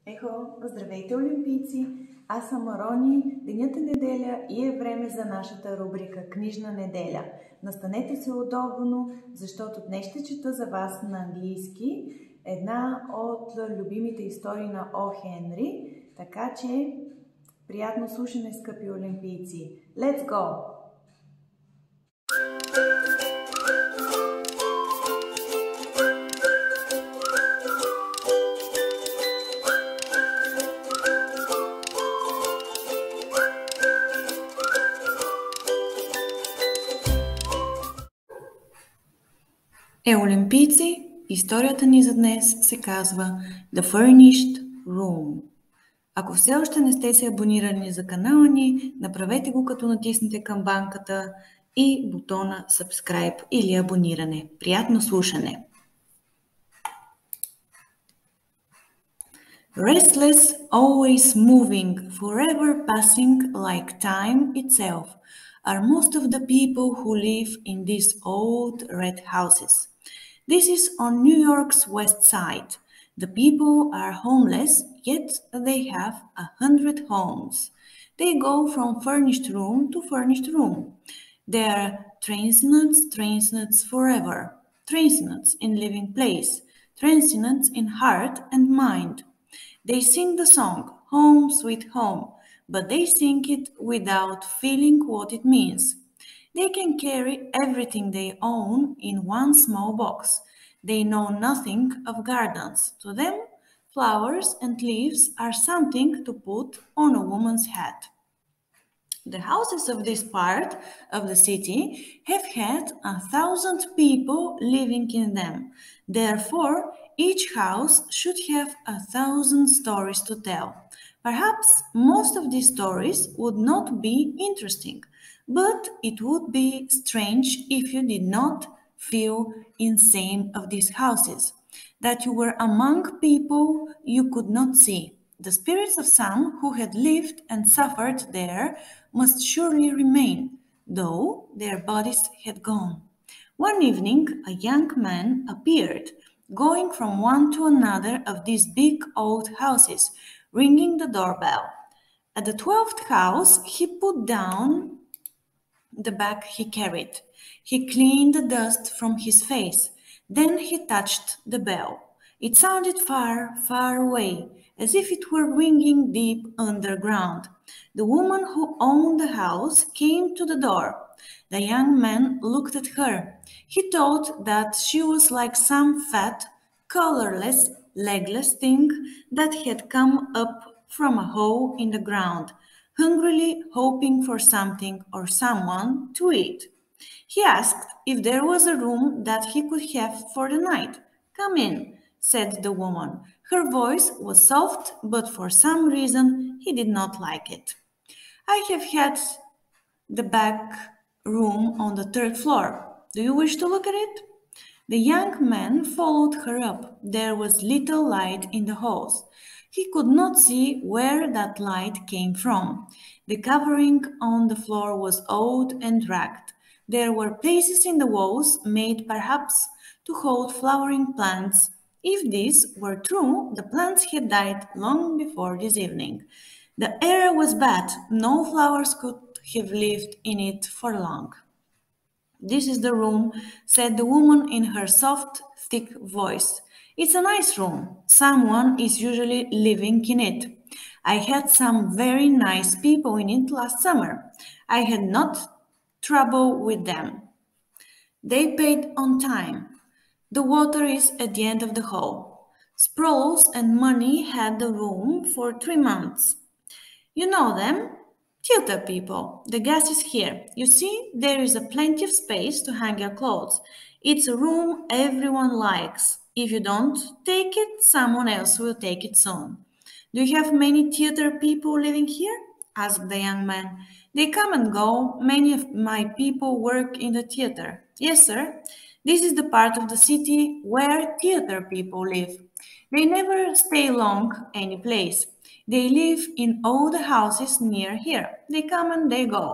Ехо, здравейте, олимпийци! Аз съм Рони, денят е неделя и е време за нашата рубрика Книжна неделя. Настанете се удобно, защото днес ще чета за вас на английски една от любимите истории на О'Хенри, така че приятно слушане, скъпи олимпийци! Let's go! Олимпийци, историята ни за днес се казва The Furnished Room. Ако все още не сте се абонирани за канала ни, направете го като натиснете камбанката и бутона Subscribe или абониране. Приятно слушане! Restless, always moving, forever passing like time itself, are most of the people who live in these old red houses. This is on New York's west side. The people are homeless, yet they have 100 homes. They go from furnished room to furnished room. They are transients forever, transients in living place, transients in heart and mind. They sing the song, Home Sweet Home, but they sing it without feeling what it means. They can carry everything they own in one small box. They know nothing of gardens. To them, flowers and leaves are something to put on a woman's head. The houses of this part of the city have had 1,000 people living in them. Therefore, each house should have 1,000 stories to tell. Perhaps most of these stories would not be interesting, but it would be strange if you did not feel insane of these houses, that you were among people you could not see. The spirits of some who had lived and suffered there must surely remain, though their bodies had gone. One evening, a young man appeared, going from one to another of these big old houses, ringing the doorbell. At the 12th house, he put down the bag he carried. He cleaned the dust from his face. Then he touched the bell. It sounded far, far away, as if it were ringing deep underground. The woman who owned the house came to the door. The young man looked at her. He thought that she was like some fat, colorless, legless thing that had come up from a hole in the ground, hungrily hoping for something or someone to eat. He asked if there was a room that he could have for the night. "Come in," said the woman. Her voice was soft, but for some reason he did not like it. "I have had the back room on the 3rd floor. Do you wish to look at it?" The young man followed her up. There was little light in the halls. He could not see where that light came from. The covering on the floor was old and ragged. There were places in the walls made perhaps to hold flowering plants. If this were true, the plants had died long before this evening. The air was bad. No flowers could have lived in it for long. "This is the room," said the woman in her soft, thick voice. "It's a nice room. Someone is usually living in it. I had some very nice people in it last summer. I had not trouble with them. They paid on time. The water is at the end of the hall. Sproles and Money had the room for 3 months. You know them? Tutor people. The gas is here. You see, there is a plenty of space to hang your clothes. It's a room everyone likes. If you don't take it, someone else will take it soon." "Do you have many theater people living here?" asked the young man. "They come and go. Many of my people work in the theater." "Yes, sir. This is the part of the city where theater people live. They never stay long any place. They live in all the houses near here. They come and they go."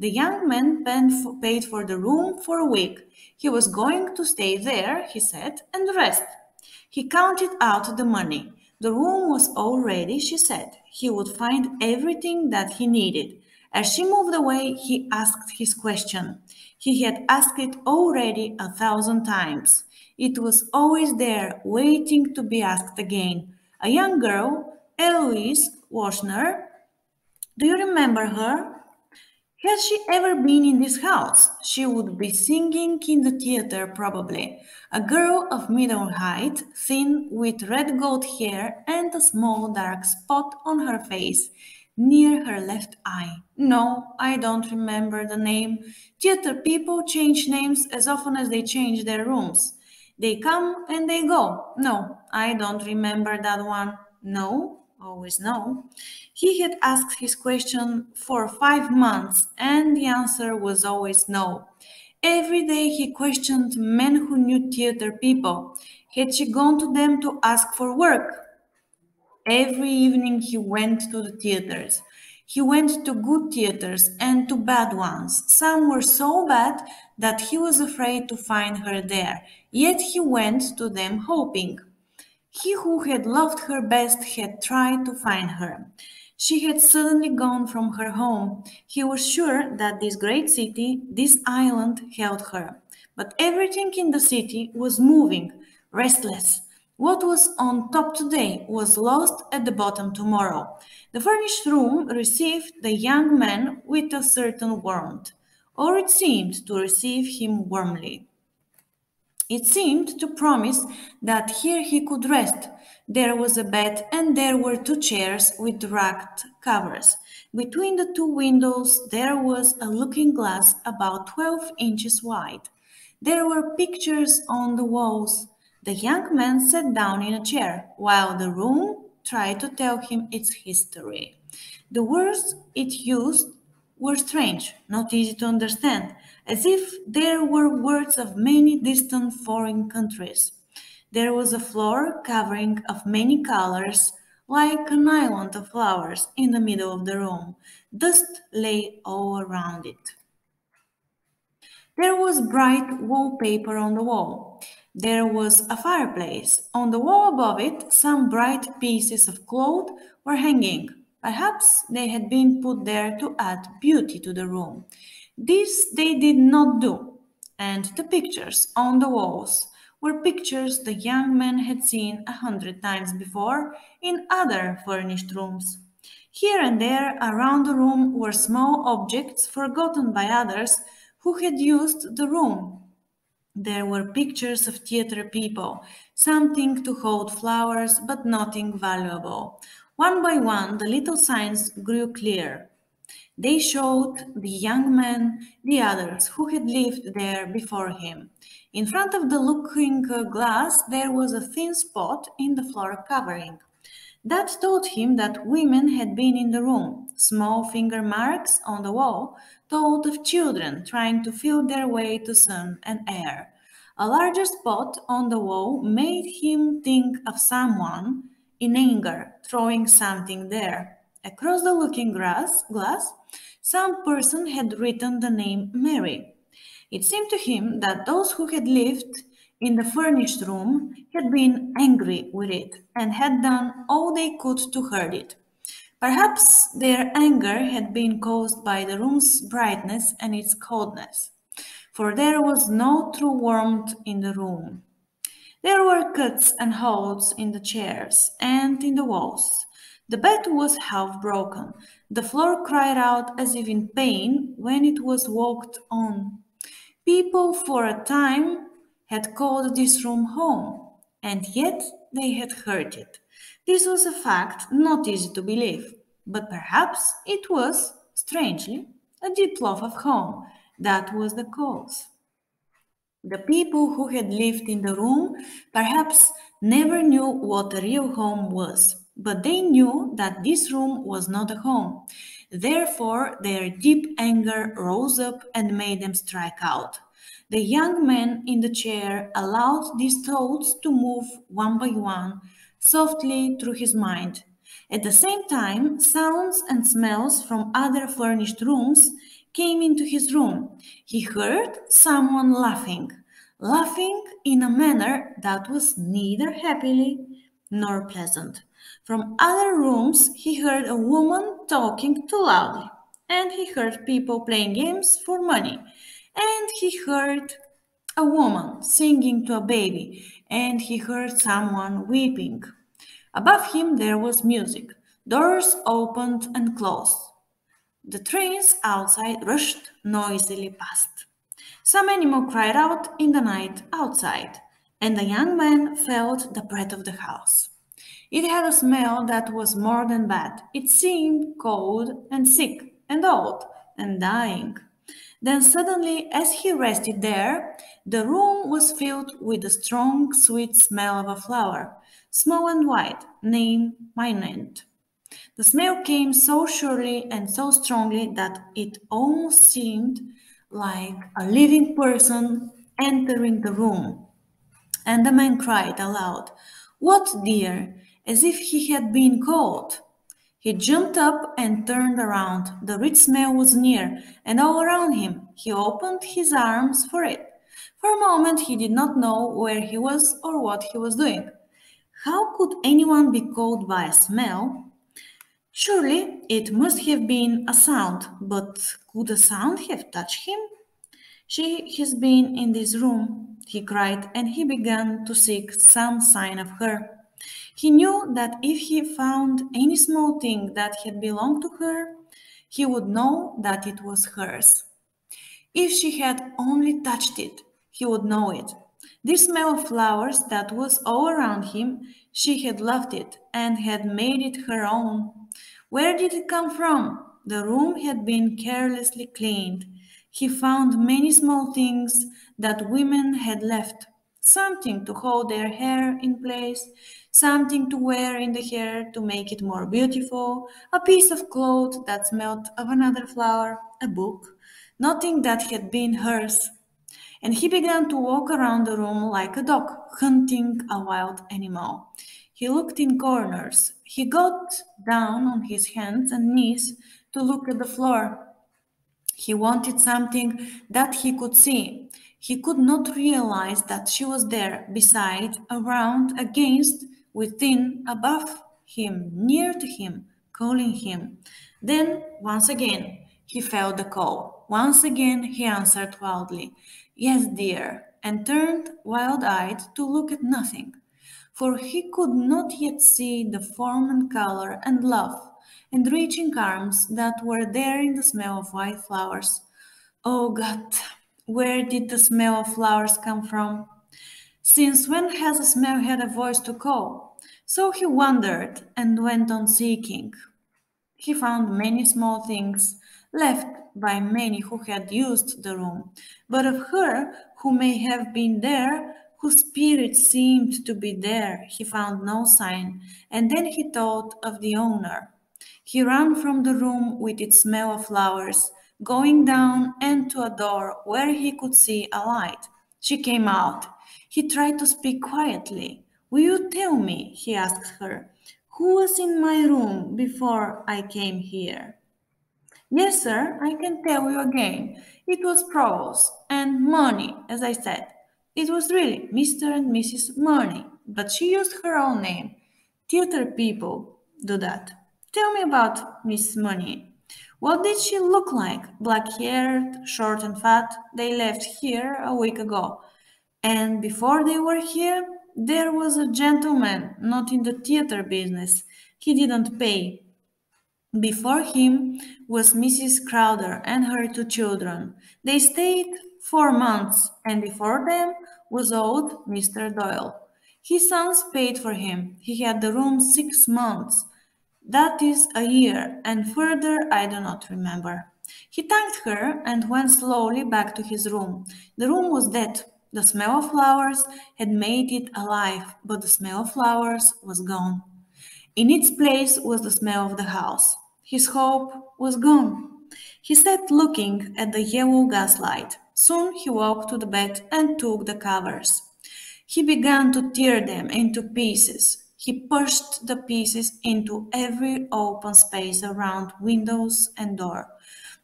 The young man paid for the room for a week. He was going to stay there, he said, and rest. He counted out the money. The room was all ready, she said. He would find everything that he needed. As she moved away, he asked his question. He had asked it already 1,000 times. It was always there, waiting to be asked again. A young girl, Eloise Washner. Do you remember her? Had she ever been in this house? She would be singing in the theater, probably. A girl of middle height, thin, with red gold hair and a small dark spot on her face, near her left eye. No, I don't remember the name. Theater people change names as often as they change their rooms. They come and they go. No, I don't remember that one. No, always no. He had asked his question for 5 months, and the answer was always no. Every day he questioned men who knew theater people. Had she gone to them to ask for work? Every evening he went to the theaters. He went to good theaters and to bad ones. Some were so bad that he was afraid to find her there, yet he went to them hoping. He who had loved her best had tried to find her. She had suddenly gone from her home. He was sure that this great city, this island, held her. But everything in the city was moving, restless. What was on top today was lost at the bottom tomorrow. The furnished room received the young man with a certain warmth, or it seemed to receive him warmly. It seemed to promise that here he could rest. There was a bed and there were 2 chairs with ragged covers. Between the 2 windows there was a looking glass about 12 inches wide. There were pictures on the walls. The young man sat down in a chair, while the room tried to tell him its history. The words it used were strange, not easy to understand, as if there were words of many distant foreign countries. There was a floor covering of many colors, like an island of flowers in the middle of the room. Dust lay all around it. There was bright wallpaper on the wall. There was a fireplace. On the wall above it, some bright pieces of cloth were hanging. Perhaps they had been put there to add beauty to the room. This they did not do. And the pictures on the walls were pictures the young man had seen 100 times before in other furnished rooms. Here and there around the room were small objects forgotten by others who had used the room. There were pictures of theater people, something to hold flowers, but nothing valuable. One by one, the little signs grew clear. They showed the young man the others who had lived there before him. In front of the looking glass, there was a thin spot in the floor covering. That told him that women had been in the room. Small finger marks on the wall told of children trying to feel their way to sun and air. A larger spot on the wall made him think of someone in anger throwing something there. Across the looking glass, some person had written the name Mary. It seemed to him that those who had lived in the furnished room had been angry with it and had done all they could to hurt it. Perhaps their anger had been caused by the room's brightness and its coldness, for there was no true warmth in the room. There were cuts and holes in the chairs and in the walls. The bed was half broken. The floor cried out as if in pain when it was walked on. People for a time had called this room home, and yet they had hurt it. This was a fact not easy to believe, but perhaps it was, strangely, a deep love of home that was the cause. The people who had lived in the room perhaps never knew what a real home was, but they knew that this room was not a home. Therefore, their deep anger rose up and made them strike out. The young man in the chair allowed these thoughts to move one by one, softly through his mind. At the same time, sounds and smells from other furnished rooms came into his room. He heard someone laughing in a manner that was neither happy nor pleasant. From other rooms he heard a woman talking too loudly, and he heard people playing games for money, and he heard a woman singing to a baby, and he heard someone weeping. Above him there was music. Doors opened and closed. The trains outside rushed noisily past. Some animal cried out in the night outside, and the young man felt the breath of the house. It had a smell that was more than bad. It seemed cold and sick and old and dying. Then suddenly, as he rested there, the room was filled with a strong, sweet smell of a flower, small and white, named Minant. The smell came so surely and so strongly that it almost seemed like a living person entering the room. And the man cried aloud, "What, dear?" as if he had been called. He jumped up and turned around. The rich smell was near, and all around him. He opened his arms for it. For a moment he did not know where he was or what he was doing. How could anyone be called by a smell? Surely it must have been a sound, but could a sound have touched him? "She has been in this room," he cried, and he began to seek some sign of her. He knew that if he found any small thing that had belonged to her, he would know that it was hers. If she had only touched it, he would know it. This smell of flowers that was all around him, she had loved it and had made it her own. Where did it come from? The room had been carelessly cleaned. He found many small things that women had left. Something to hold their hair in place, something to wear in the hair to make it more beautiful, a piece of cloth that smelled of another flower, a book, nothing that had been hers. And he began to walk around the room like a dog, hunting a wild animal. He looked in corners. He got down on his hands and knees to look at the floor. He wanted something that he could see. He could not realize that she was there, beside, around, against, within, above him, near to him, calling him. Then, once again, he felt the call. Once again, he answered wildly, "Yes, dear," and turned wild-eyed to look at nothing, for he could not yet see the form and color and love and reaching arms that were there in the smell of white flowers. Oh God, where did the smell of flowers come from? Since when has a smell had a voice to call? So he wondered and went on seeking. He found many small things left by many who had used the room, but of her who may have been there, whose spirit seemed to be there, he found no sign, and then he thought of the owner. He ran from the room with its smell of flowers, going down and to a door where he could see a light. She came out. He tried to speak quietly. "Will you tell me," he asked her, "who was in my room before I came here?" "Yes, sir, I can tell you again. It was Provost and Money, as I said. It was really Mr. and Mrs. Money, but she used her own name. Theater people do that. Tell me about Miss Money. What did she look like? Black-haired, short and fat. They left here a week ago. And before they were here, there was a gentleman, not in the theater business. He didn't pay. Before him was Mrs. Crowder and her 2 children. They stayed 4 months, and before them was old Mr. Doyle. His sons paid for him. He had the room 6 months. That is a year, and further I do not remember." He thanked her and went slowly back to his room. The room was dead. The smell of flowers had made it alive, but the smell of flowers was gone. In its place was the smell of the house. His hope was gone. He sat looking at the yellow gaslight. Soon he walked to the bed and took the covers. He began to tear them into pieces. He pushed the pieces into every open space around windows and door.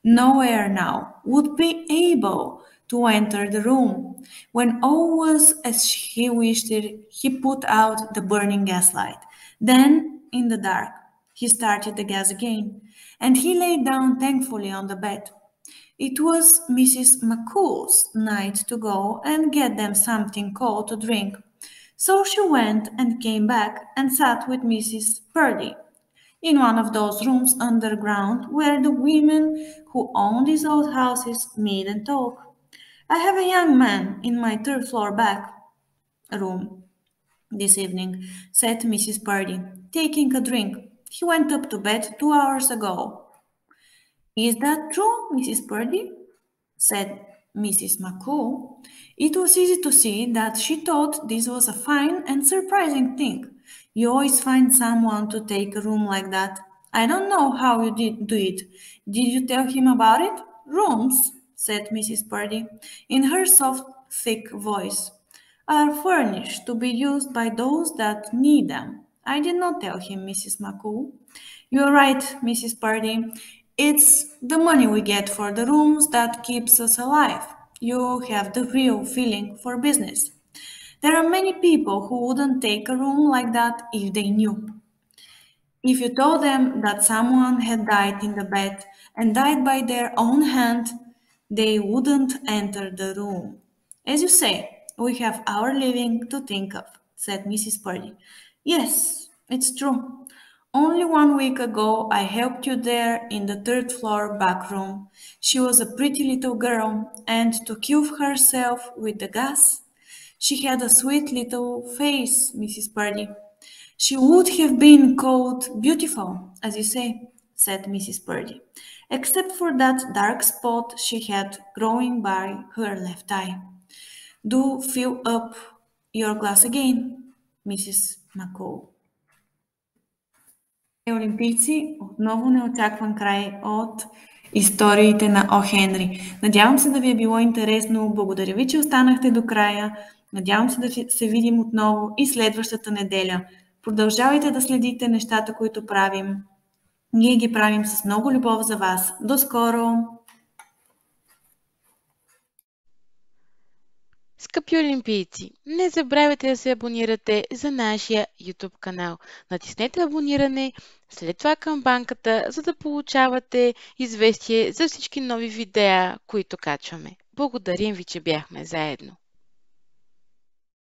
No air now would be able to enter the room. When all was as he wished it, he put out the burning gaslight. Then, in the dark, he started the gas again, and he lay down thankfully on the bed. It was Mrs. McCool's night to go and get them something cold to drink. So she went and came back and sat with Mrs. Purdy in one of those rooms underground where the women who own these old houses meet and talk. I have a young man in my third floor back room this evening, said Mrs. Purdy, taking a drink. He went up to bed 2 hours ago. Is that true, Mrs. Purdy? Said Mrs. McCool. It was easy to see that she thought this was a fine and surprising thing. You always find someone to take a room like that. I don't know how you did do it. Did you tell him about it? Rooms, said Mrs. Purdy, in her soft, thick voice, are furnished to be used by those that need them. I did not tell him, Mrs. McCool. You're right, Mrs. Purdy. It's the money we get for the rooms that keeps us alive. You have the real feeling for business. There are many people who wouldn't take a room like that if they knew. If you told them that someone had died in the bed and died by their own hand, they wouldn't enter the room. As you say, we have our living to think of, said Mrs. Purdy. Yes, it's true. Only 1 week ago I helped you there in the third floor back room. She was a pretty little girl, and to kill herself with the gas, she had a sweet little face, Mrs. Purdy. She would have been called beautiful, as you say, said Mrs. Purdy, except for that dark spot she had growing by her left eye. Do fill up your glass again, Mrs. McCool. Олимпийци, отново неочакван край от историите на О'Хенри. Надявам се да ви е било интересно. Благодаря ви, че останахте до края. Надявам се да се видим отново и следващата неделя. Продължавайте да следите нещата, които правим. Ние ги правим с много любов за вас. До скоро! Скъпи олимпийци, не забравяйте да се абонирате за нашия YouTube канал. Натиснете абониране, след това камбанката, за да получавате известие за всички нови видеа, които качваме. Благодарим ви, че бяхме заедно.